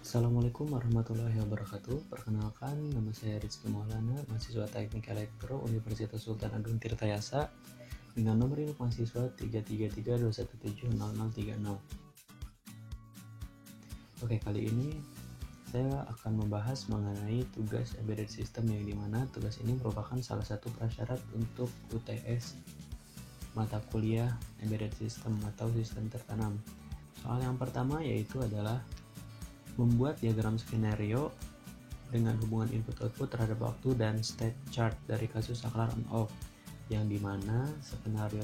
Assalamualaikum warahmatullahi wabarakatuh. Perkenalkan, nama saya Rizky Maulana, mahasiswa Teknik Elektro Universitas Sultan Agung Tirtayasa dengan nomor induk mahasiswa 33321700030. Oke, kali ini saya akan membahas mengenai tugas embedded system, yang dimana tugas ini merupakan salah satu prasyarat untuk UTS mata kuliah embedded system atau sistem tertanam. Soal yang pertama yaitu adalah membuat diagram skenario dengan hubungan input-output terhadap waktu dan state chart dari kasus saklar on-off, yang dimana skenario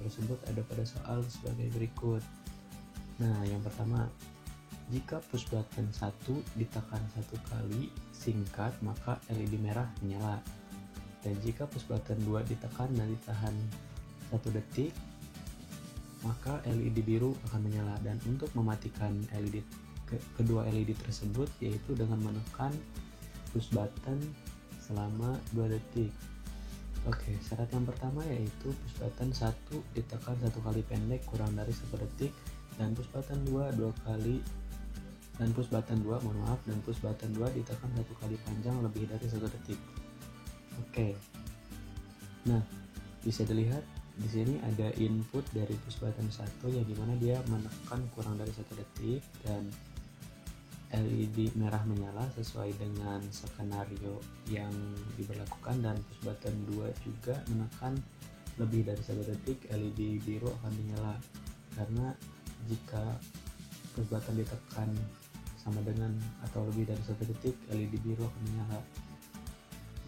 tersebut ada pada soal sebagai berikut. Nah, yang pertama, jika push button 1 ditekan 1 kali singkat, maka LED merah menyala. Dan jika push button 2 ditekan dan ditahan 1 detik, maka LED biru akan menyala. Dan untuk mematikan kedua LED tersebut yaitu dengan menekan push button selama 2 detik. Oke, syarat yang pertama yaitu push button 1 ditekan 1 kali pendek kurang dari 1 detik, dan push button 2 dan push button 2 ditekan 1 kali panjang lebih dari 1 detik. Oke. Nah, bisa dilihat di sini ada input dari push button 1 yang dimana dia menekan kurang dari 1 detik dan LED merah menyala sesuai dengan skenario yang diberlakukan, dan push button 2 juga menekan lebih dari 1 detik, LED biru akan menyala. Karena jika push button ditekan sama dengan atau lebih dari 1 detik, LED biru akan menyala.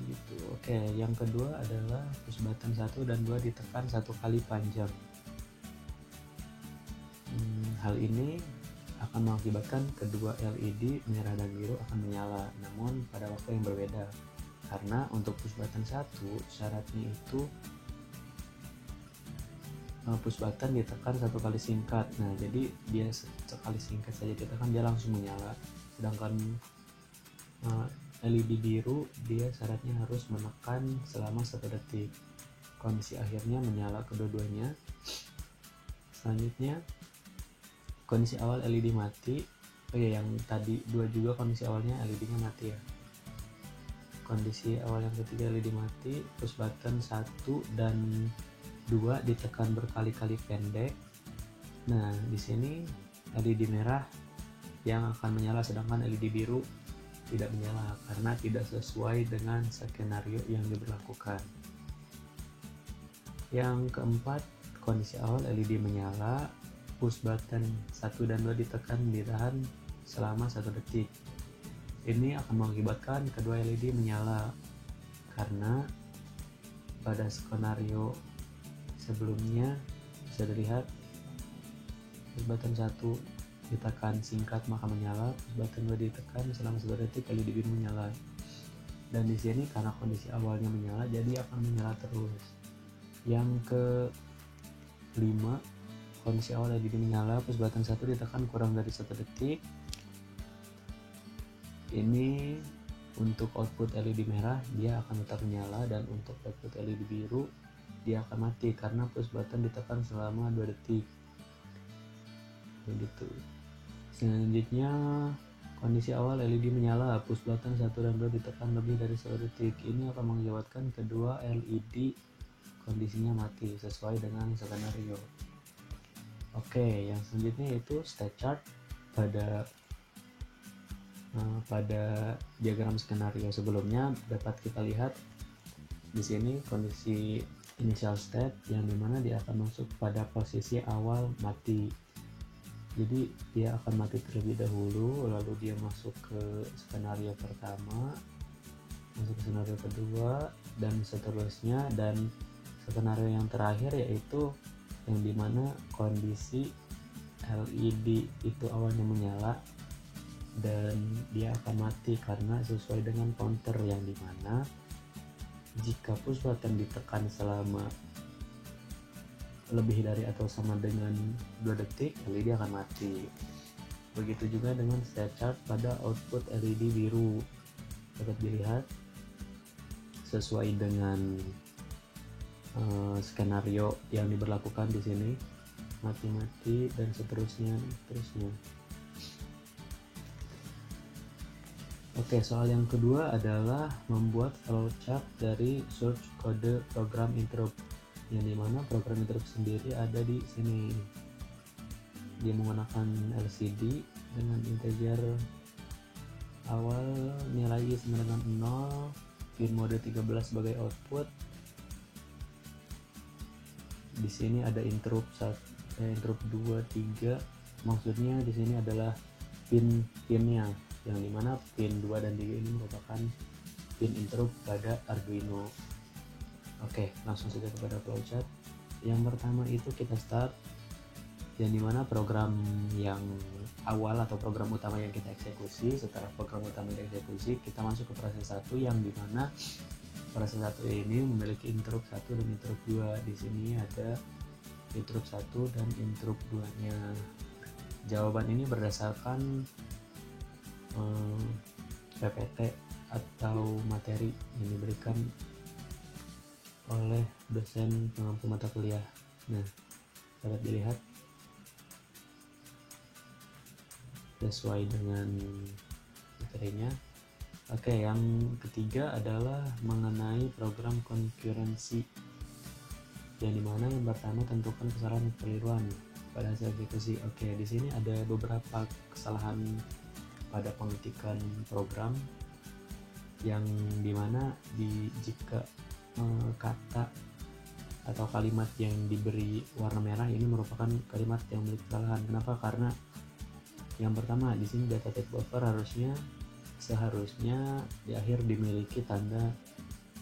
Gitu. Oke, yang kedua adalah push button 1 dan 2 ditekan 1 kali panjang. Hal ini akan mengakibatkan kedua LED merah dan biru akan menyala, namun pada waktu yang berbeda. Karena untuk push button 1 syaratnya itu push button ditekan 1 kali singkat. Nah, jadi dia sekali singkat saja ditekan dia langsung menyala. Sedangkan LED biru dia syaratnya harus menekan selama 1 detik. Kondisi akhirnya menyala kedua-duanya. Selanjutnya, kondisi awal LED mati. Yang tadi 2 juga kondisi awalnya LED-nya mati ya. Kondisi awal yang ketiga LED mati, push button 1 dan 2 ditekan berkali-kali pendek. Nah, di sini LED merah yang akan menyala, sedangkan LED biru tidak menyala karena tidak sesuai dengan skenario yang diberlakukan. Yang keempat, kondisi awal LED menyala, push button 1 dan 2 ditahan selama 1 detik. Ini akan mengakibatkan kedua LED menyala karena pada skenario sebelumnya bisa dilihat push button 1 ditekan singkat maka menyala, push button 2 ditekan selama 1 detik, LED biru menyala. Dan di sini karena kondisi awalnya menyala jadi akan menyala terus. Yang kelima, kondisi awal LED menyala, push button 1 ditekan kurang dari 1 detik. Ini untuk output LED merah dia akan tetap menyala, dan untuk output LED biru dia akan mati karena push button ditekan selama 2 detik. Begitu. Selanjutnya, kondisi awal LED menyala, push button 1 dan 2 ditekan lebih dari 1 detik. Ini akan mengakibatkan kedua LED kondisinya mati sesuai dengan skenario. Oke, yang selanjutnya yaitu state chart pada diagram skenario sebelumnya dapat kita lihat di sini kondisi initial state yang dimana dia akan masuk pada posisi awal mati. Jadi dia akan mati terlebih dahulu, lalu dia masuk ke skenario pertama, masuk ke skenario kedua, dan seterusnya. Dan skenario yang terakhir yaitu yang dimana kondisi LED itu awalnya menyala dan dia akan mati karena sesuai dengan counter yang dimana jika push button ditekan selama lebih dari atau sama dengan 2 detik, LED akan mati. Begitu juga dengan state chart pada output LED biru, dapat dilihat sesuai dengan skenario yang diberlakukan di sini, mati-mati dan seterusnya. Oke, soal yang kedua adalah membuat flowchart dari source kode program interrupt, yang dimana program interrupt sendiri ada di sini. Dia menggunakan LCD dengan integer awal nilai sama dengan 0, pin mode 13 sebagai output. Di sini ada interrupt 2, 3. Maksudnya di sini adalah pinnya, yang dimana pin 2 dan 3 ini merupakan pin interrupt pada Arduino. Oke, langsung saja kepada flowchart. Yang pertama itu kita start, yang dimana program yang awal atau program utama yang kita eksekusi. Setelah program utama dieksekusi, kita masuk ke proses 1, yang dimana proses 1 ini memiliki interrupt 1 dan interrupt 2. Di sini ada interrupt 1 dan interrupt 2-nya. Jawaban ini berdasarkan PPT atau materi yang diberikan oleh dosen pengampu mata kuliah. Nah, dapat dilihat sesuai dengan materinya. Oke, yang ketiga adalah mengenai program concurrency, yang dimana yang pertama tentukan kesalahan kekeliruan pada hasil eksekusi. Oke, di sini ada beberapa kesalahan pada pengetikan program, yang dimana jika kata atau kalimat yang diberi warna merah ini merupakan kalimat yang memiliki kesalahan. Kenapa? Karena yang pertama di sini data type buffer seharusnya di akhir dimiliki tanda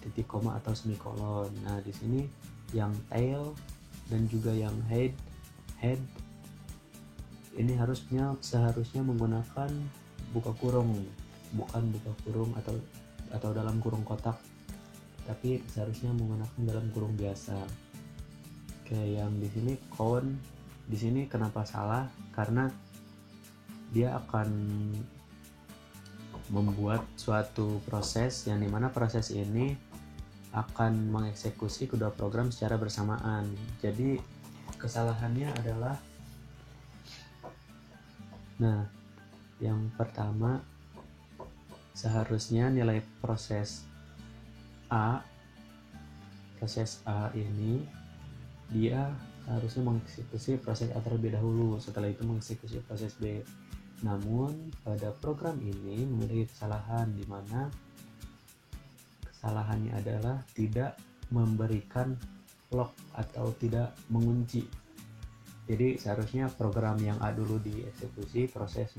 titik koma atau semikolon. Nah, di sini yang tail dan juga yang head ini seharusnya menggunakan buka kurung, bukan buka kurung atau dalam kurung kotak, tapi seharusnya menggunakan dalam kurung biasa. Kayak yang di sini count, di sini kenapa salah? Karena dia akan membuat suatu proses, yang dimana proses ini akan mengeksekusi kedua program secara bersamaan. Jadi kesalahannya adalah, nah, yang pertama seharusnya nilai proses A ini dia harusnya mengeksekusi proses A terlebih dahulu, setelah itu mengeksekusi proses B. Namun pada program ini memiliki kesalahan, di mana kesalahannya adalah tidak memberikan lock atau tidak mengunci. Jadi seharusnya program yang A dulu dieksekusi, proses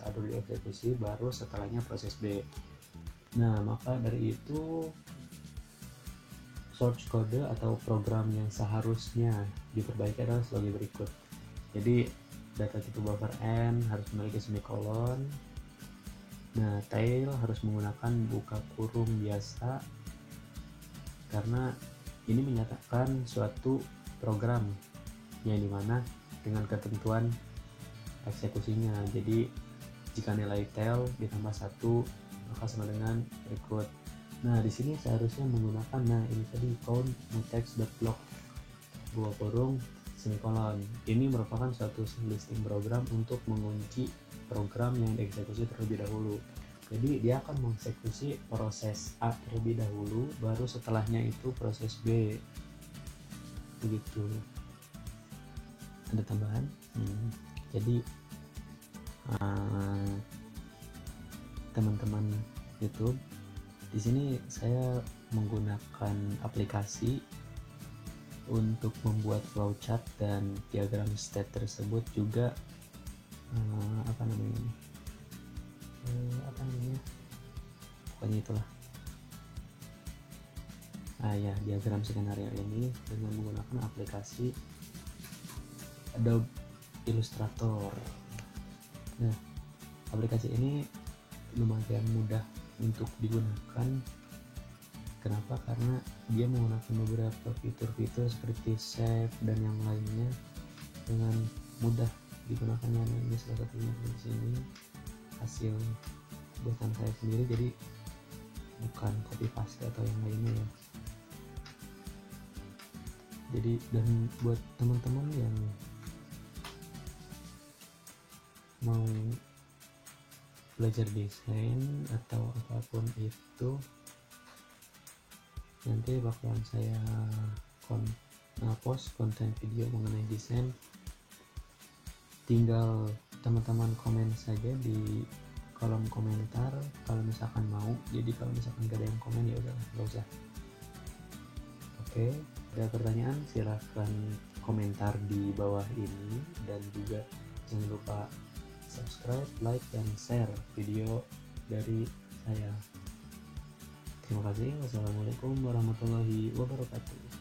A dulu dieksekusi, baru setelahnya proses B. Nah, maka dari itu source code atau program yang seharusnya diperbaiki adalah sebagai berikut. Jadi data tipe buffer n harus memiliki semikolon. Nah, tail harus menggunakan buka kurung biasa, karena ini menyatakan suatu program yang dimana dengan ketentuan eksekusinya. Jadi jika nilai tail ditambah 1 maka sama dengan berikut. Nah, di sini seharusnya menggunakan ini tadi count mutex.block buka kurung semikolon. Ini merupakan suatu listing program untuk mengunci program yang dieksekusi terlebih dahulu. Jadi dia akan mengeksekusi proses A terlebih dahulu, baru setelahnya itu proses B. Begitu. Ada tambahan? Jadi teman-teman YouTube, di sini saya menggunakan aplikasi untuk membuat flowchart dan diagram state tersebut juga pokoknya itulah. Diagram skenario ini dengan menggunakan aplikasi Adobe Illustrator. Nah, aplikasi ini lumayan mudah untuk digunakan. Kenapa? Karena dia menggunakan beberapa fitur-fitur seperti save dan yang lainnya dengan mudah digunakannya. Nah, ini salah satunya di sini hasil buatan saya sendiri, jadi bukan copy paste atau yang lainnya ya. Jadi, dan buat teman-teman yang mau belajar desain atau apapun itu, nanti bakalan saya post konten video mengenai desain. Tinggal teman-teman komen saja di kolom komentar kalau misalkan mau. Jadi kalau misalkan gak ada yang komen ya udah gak usah. Oke, ada pertanyaan silahkan komentar di bawah ini, dan juga jangan lupa subscribe, like, dan share video dari saya. Terima kasih. Wassalamualaikum warahmatullahi wabarakatuh.